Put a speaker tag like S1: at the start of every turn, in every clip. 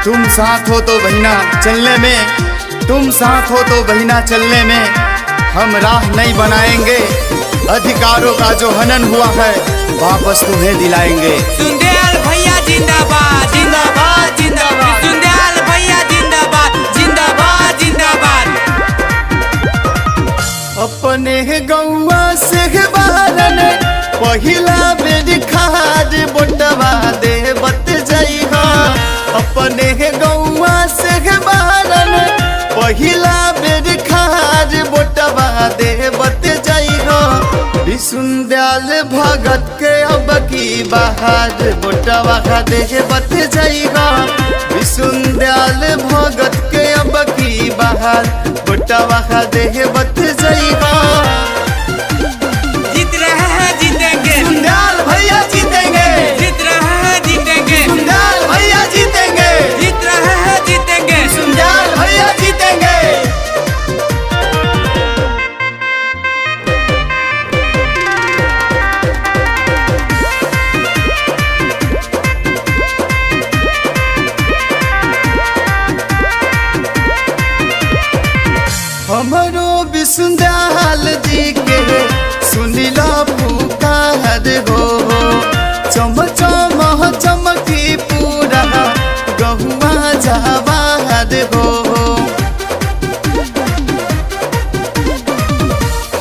S1: तुम साथ हो तो बहिना चलने में, तुम साथ हो तो बहिना चलने में हम राह नहीं बनाएंगे। अधिकारों का जो हनन हुआ है वापस तुम्हें दिलाएंगे।
S2: सुंदयाल भैया जिंदाबाद जिंदाबाद जिंदाबाद, सुंदयाल भैया जिंदाबाद जिंदाबाद जिंदाबाद।
S1: अपने गौवा से बारन पहिला बेर खाद बोटवा दे बत जाइहा। अपने गौवा से बारन पहिला बेर खाद बोटवा दे बत जाइहा। विसुंदयाल भगत के अब की बाहर बोटवा दे बत जाइहा। विसुंदयाल भगत के अब की बाहर बोटवा दे बत जाइहा।
S2: जीत रहे हैं जीतेंगे,
S1: सुंदयाल भैया जीतेंगे,
S2: जीत रहे हैं जीतेंगे,
S1: सुंदयाल भैया जीतेंगे,
S2: जीत रहे हैं जीतेंगे।
S1: सुंदयाल भैया जीतेंगे। हमरो विसुंदयाल जी के सुनिला पुकार हो। चम चम चमकी पूरा गहुआ जवाहर हो।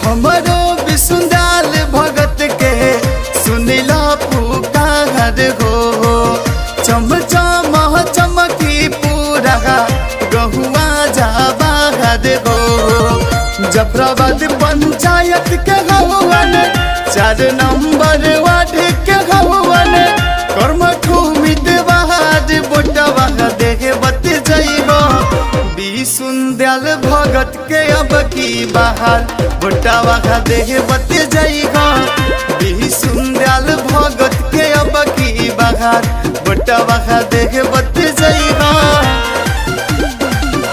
S1: हमरो विसुंदयाल भगत के सुनिला पुकार हो। चम चम चमकी पूरा गहुआ जवाहर हो। जफराबाद पंचायत के हवन 4 नंबर वार्ड के हवन कर्मठू उम्मीदवार बोटवा दे बत जाइबो। विसुंदयाल भगत के अब की बाहर बोटवा दे बत जाइबो। विसुंदयाल भगत के अब की बाहर बोटवा दे बत जाइबो।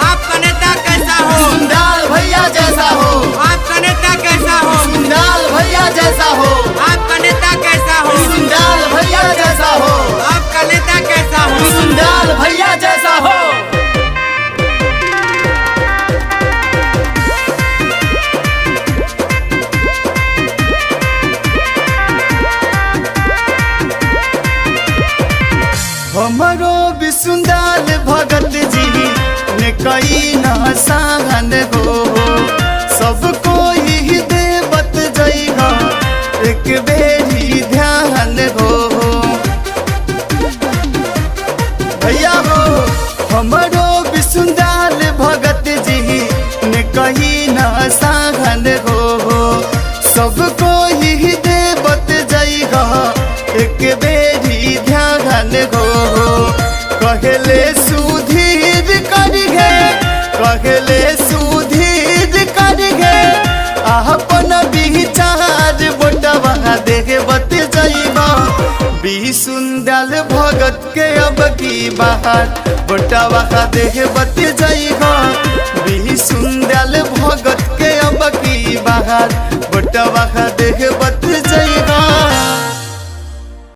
S2: आपका नेता कैसा हो,
S1: सुंदयाल भैया जैसा हो,
S2: आपका नेता कैसा हो,
S1: सुंदयाल भैया जैसा हो,
S2: आपका नेता कैसा हो,
S1: सुंदयाल भैया जैसा हो,
S2: आपका नेता कैसा हो।
S1: सुंदयाल भैया जैसा हो। हमरो विसुंदयाल भगत जी ने कई ना सहन हो। सबको ही दे बत जाइहा एक बेरी ध्यान हो। भैया हो हमरो विसुंदयाल भगत जी ने कही ना सहन हो। सबको ही दे बत जाइहा एक बेरी ध्यान हो। कहले सुधीर करिगे, कहले सुधीर करिगे अपन विचार बोटवा दे बत जाइबा। विसुंदयाल भगत के अब की बाहर बोटवा दे बत जाइबा। विसुंदयाल भगत के अब की बाहर बोटवा दे बत